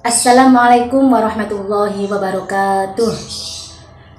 Assalamualaikum warahmatullahi wabarakatuh.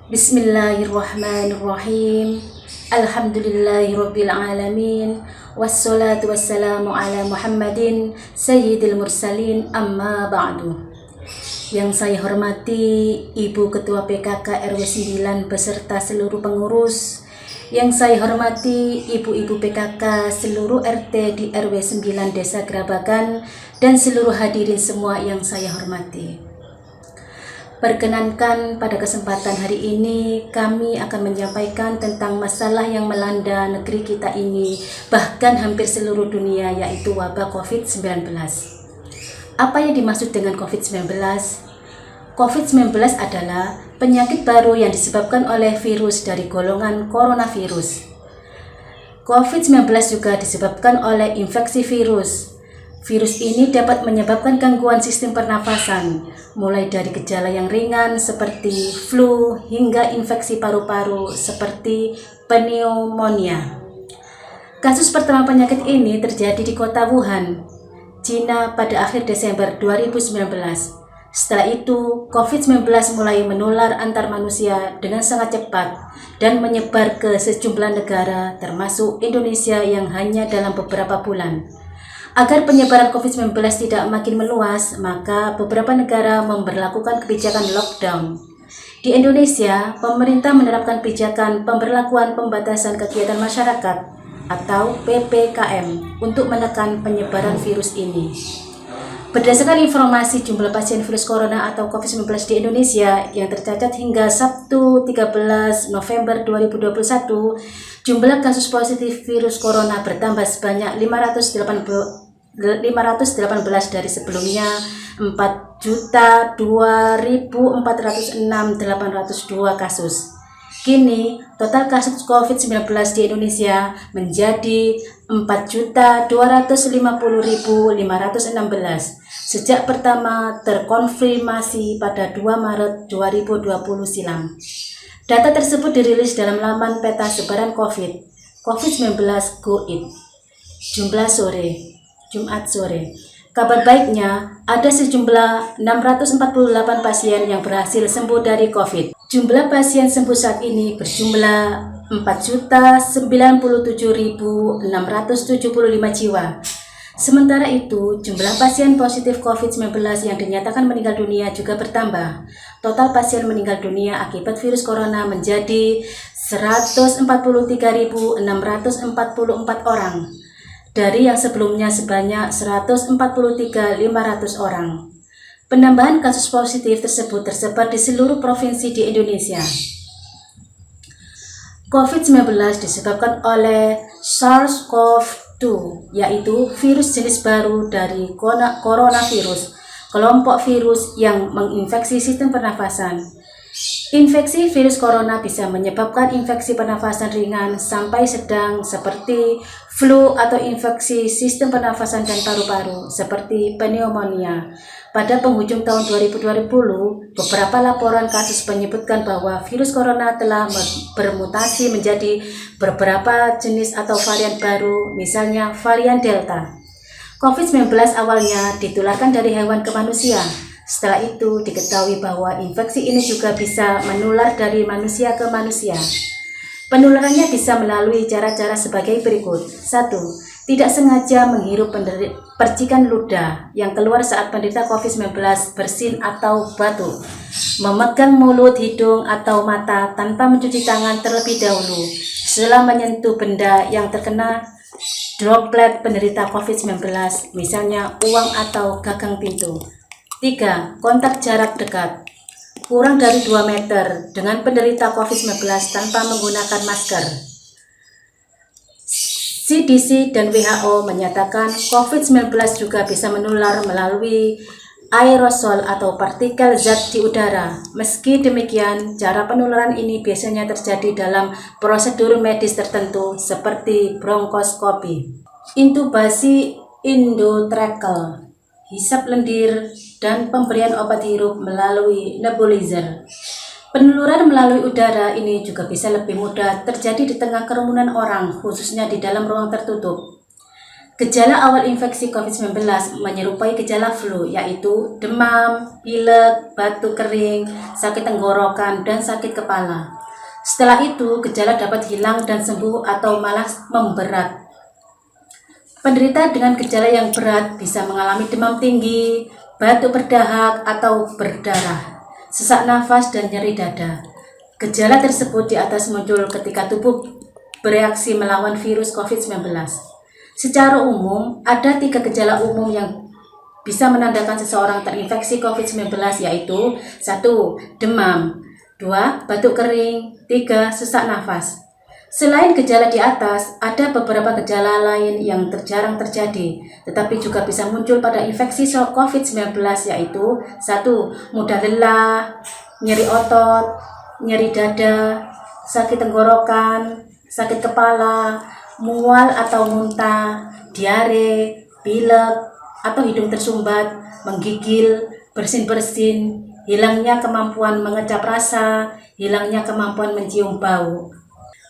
Bismillahirrahmanirrahim. Alhamdulillahirabbil alamin. Wassalatu wassalamu ala Muhammadin sayyidil mursalin, amma ba'du. Yang saya hormati Ibu Ketua PKK RW 9 beserta seluruh pengurus. Yang saya hormati Ibu-Ibu PKK seluruh RT di RW 9 Desa Grabagan dan seluruh hadirin semua yang saya hormati. Perkenankan pada kesempatan hari ini kami akan menyampaikan tentang masalah yang melanda negeri kita ini, bahkan hampir seluruh dunia, yaitu wabah COVID-19. Apa yang dimaksud dengan COVID-19? COVID-19 adalah penyakit baru yang disebabkan oleh virus dari golongan coronavirus. COVID-19 juga disebabkan oleh infeksi virus. Virus ini dapat menyebabkan gangguan sistem pernafasan, mulai dari gejala yang ringan seperti flu hingga infeksi paru-paru seperti pneumonia. Kasus pertama penyakit ini terjadi di kota Wuhan, Cina pada akhir Desember 2019. Setelah itu, COVID-19 mulai menular antar manusia dengan sangat cepat dan menyebar ke sejumlah negara, termasuk Indonesia yang hanya dalam beberapa bulan. Agar penyebaran COVID-19 tidak makin meluas, maka beberapa negara memberlakukan kebijakan lockdown. Di Indonesia, pemerintah menerapkan kebijakan pemberlakuan pembatasan kegiatan masyarakat atau PPKM untuk menekan penyebaran virus ini. Berdasarkan informasi jumlah pasien virus corona atau COVID-19 di Indonesia yang tercatat hingga Sabtu 13 November 2021, jumlah kasus positif virus corona bertambah sebanyak 518 dari sebelumnya 4.002.406.802 kasus. Kini, total kasus COVID-19 di Indonesia menjadi 4.250.516 sejak pertama terkonfirmasi pada 2 Maret 2020 silam. Data tersebut dirilis dalam laman peta sebaran COVID-19 GoID. Jumlah sore, Jumat sore. Kabar baiknya, ada sejumlah 648 pasien yang berhasil sembuh dari COVID. Jumlah pasien sembuh saat ini berjumlah 4.097.675 jiwa. Sementara itu, jumlah pasien positif COVID-19 yang dinyatakan meninggal dunia juga bertambah. Total pasien meninggal dunia akibat virus corona menjadi 143.644 orang. Dari yang sebelumnya sebanyak 143.500 orang. Penambahan kasus positif tersebut tersebar di seluruh provinsi di Indonesia. COVID-19 disebabkan oleh SARS-CoV-2, yaitu virus jenis baru dari coronavirus, kelompok virus yang menginfeksi sistem pernafasan. Infeksi virus corona bisa menyebabkan infeksi pernafasan ringan sampai sedang seperti flu atau infeksi sistem pernafasan dan paru-paru seperti pneumonia. Pada penghujung tahun 2020, beberapa laporan kasus menyebutkan bahwa virus corona telah bermutasi menjadi beberapa jenis atau varian baru, misalnya varian Delta. COVID-19 awalnya ditularkan dari hewan ke manusia. Setelah itu diketahui bahwa infeksi ini juga bisa menular dari manusia ke manusia. Penularannya bisa melalui cara-cara sebagai berikut. 1. Tidak sengaja menghirup percikan ludah yang keluar saat penderita COVID-19 bersin atau batuk. Memegang mulut, hidung, atau mata tanpa mencuci tangan terlebih dahulu setelah menyentuh benda yang terkena droplet penderita COVID-19, misalnya uang atau gagang pintu. 3. Kontak jarak dekat kurang dari 2 meter dengan penderita COVID-19 tanpa menggunakan masker. CDC dan WHO menyatakan COVID-19 juga bisa menular melalui aerosol atau partikel zat di udara. Meski demikian, cara penularan ini biasanya terjadi dalam prosedur medis tertentu seperti bronkoskopi, intubasi endotracheal, hisap lendir, dan pemberian obat hirup melalui nebulizer. Penularan melalui udara ini juga bisa lebih mudah terjadi di tengah kerumunan orang, khususnya di dalam ruang tertutup. Gejala awal infeksi COVID-19 menyerupai gejala flu, yaitu demam, pilek, batuk kering, sakit tenggorokan, dan sakit kepala. Setelah itu, gejala dapat hilang dan sembuh atau malah memberat. Penderita dengan gejala yang berat bisa mengalami demam tinggi, batuk berdahak atau berdarah, sesak nafas, dan nyeri dada. Gejala tersebut di atas muncul ketika tubuh bereaksi melawan virus COVID-19. Secara umum, ada 3 gejala umum yang bisa menandakan seseorang terinfeksi COVID-19, yaitu 1. Demam, 2. Batuk kering, 3. Sesak nafas. Selain gejala di atas, ada beberapa gejala lain yang jarang terjadi, tetapi juga bisa muncul pada infeksi COVID-19, yaitu 1. Mudah lelah, nyeri otot, nyeri dada, sakit tenggorokan, sakit kepala, mual atau muntah, diare, pilek atau hidung tersumbat, menggigil, bersin-bersin, hilangnya kemampuan mengecap rasa, hilangnya kemampuan mencium bau.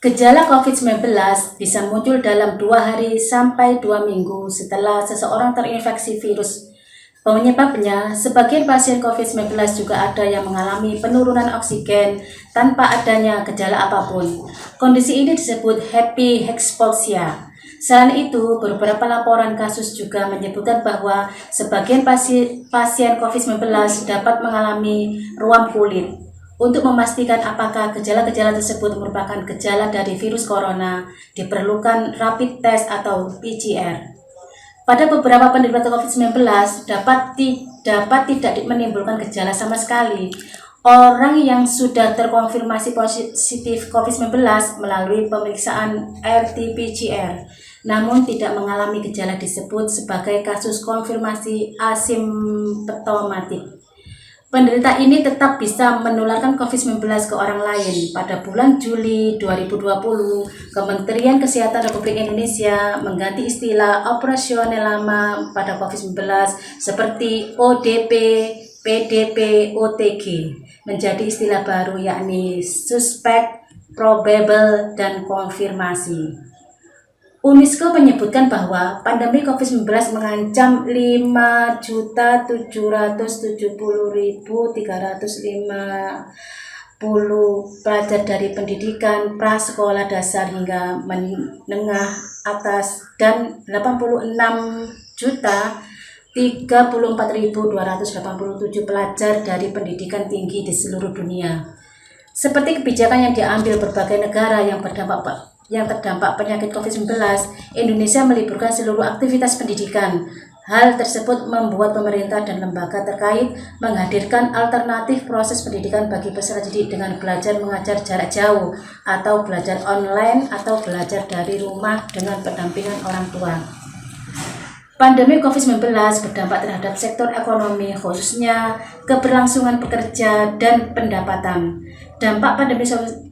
Gejala COVID-19 bisa muncul dalam 2 hari sampai 2 minggu setelah seseorang terinfeksi virus. Penyebabnya, sebagian pasien COVID-19 juga ada yang mengalami penurunan oksigen tanpa adanya gejala apapun. Kondisi ini disebut happy hypoxia. Selain itu, beberapa laporan kasus juga menyebutkan bahwa sebagian pasien COVID-19 dapat mengalami ruam kulit. Untuk memastikan apakah gejala-gejala tersebut merupakan gejala dari virus corona, diperlukan rapid test atau PCR. Pada beberapa penderita COVID-19 dapat tidak menimbulkan gejala sama sekali. Orang yang sudah terkonfirmasi positif COVID-19 melalui pemeriksaan RT-PCR, namun tidak mengalami gejala disebut sebagai kasus konfirmasi asimptomatik. Penderita ini tetap bisa menularkan COVID-19 ke orang lain. Pada bulan Juli 2020, Kementerian Kesehatan Republik Indonesia mengganti istilah operasional lama pada COVID-19 seperti ODP, PDP, OTG menjadi istilah baru, yakni suspect, probable, dan konfirmasi. UNESCO menyebutkan bahwa pandemi COVID-19 mengancam 5.770.350 pelajar dari pendidikan prasekolah dasar hingga menengah atas dan 86.034.287 pelajar dari pendidikan tinggi di seluruh dunia. Seperti kebijakan yang diambil berbagai negara yang terdampak penyakit COVID-19, Indonesia meliburkan seluruh aktivitas pendidikan. Hal tersebut membuat pemerintah dan lembaga terkait menghadirkan alternatif proses pendidikan bagi peserta didik dengan belajar mengajar jarak jauh atau belajar online atau belajar dari rumah dengan pendampingan orang tua. Pandemi COVID-19 berdampak terhadap sektor ekonomi, khususnya keberlangsungan pekerja dan pendapatan. Dampak pandemi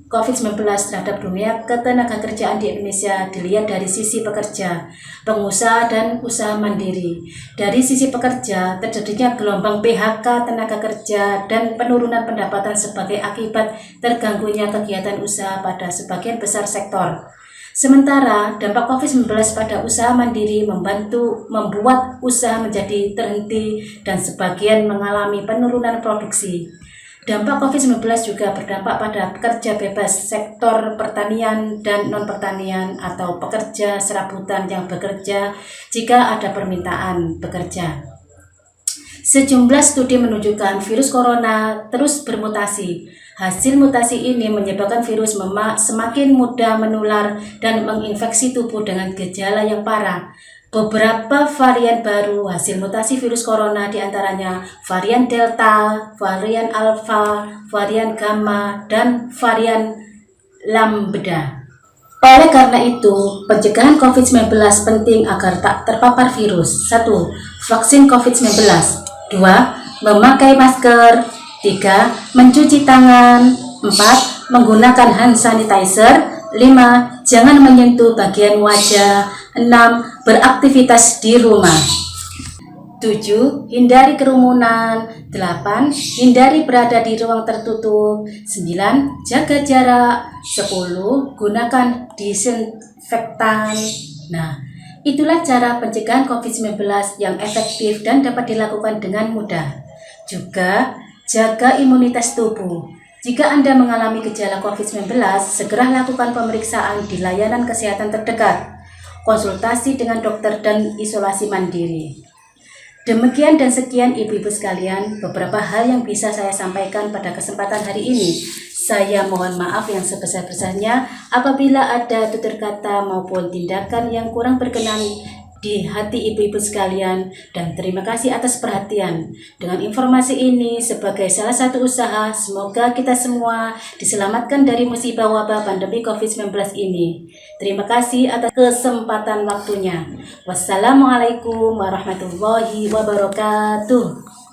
COVID-19 terhadap dunia ketenagakerjaan di Indonesia dilihat dari sisi pekerja, pengusaha, dan usaha mandiri. Dari sisi pekerja, terjadinya gelombang PHK tenaga kerja dan penurunan pendapatan sebagai akibat terganggunya kegiatan usaha pada sebagian besar sektor. Sementara dampak COVID-19 pada usaha mandiri membuat usaha menjadi terhenti dan sebagian mengalami penurunan produksi. Dampak COVID-19 juga berdampak pada pekerja bebas sektor pertanian dan non-pertanian atau pekerja serabutan yang bekerja jika ada permintaan bekerja. Sejumlah studi menunjukkan virus corona terus bermutasi. Hasil mutasi ini menyebabkan virus semakin mudah menular dan menginfeksi tubuh dengan gejala yang parah. Beberapa varian baru hasil mutasi virus corona diantaranya varian Delta, varian Alpha, varian Gamma, dan varian Lambda. Oleh karena itu, pencegahan COVID-19 penting agar tak terpapar virus. 1. Vaksin COVID-19. 2. Memakai masker. 3. Mencuci tangan. 4. Menggunakan hand sanitizer. 5. Jangan menyentuh bagian wajah. 6. Beraktivitas di rumah. 7. Hindari kerumunan. 8. Hindari berada di ruang tertutup. 9. Jaga jarak. 10. Gunakan disinfektan. Nah, itulah cara pencegahan COVID-19 yang efektif dan dapat dilakukan dengan mudah. Juga, jaga imunitas tubuh. Jika Anda mengalami gejala COVID-19, segera lakukan pemeriksaan di layanan kesehatan terdekat, konsultasi dengan dokter, dan isolasi mandiri. Demikian dan sekian ibu-ibu sekalian, beberapa hal yang bisa saya sampaikan pada kesempatan hari ini. Saya mohon maaf yang sebesar-besarnya apabila ada tutur kata maupun tindakan yang kurang berkenan di hati ibu-ibu sekalian, dan terima kasih atas perhatian. Dengan informasi ini sebagai salah satu usaha, semoga kita semua diselamatkan dari musibah wabah pandemi COVID-19 ini. Terima kasih atas kesempatan waktunya. Wassalamualaikum warahmatullahi wabarakatuh.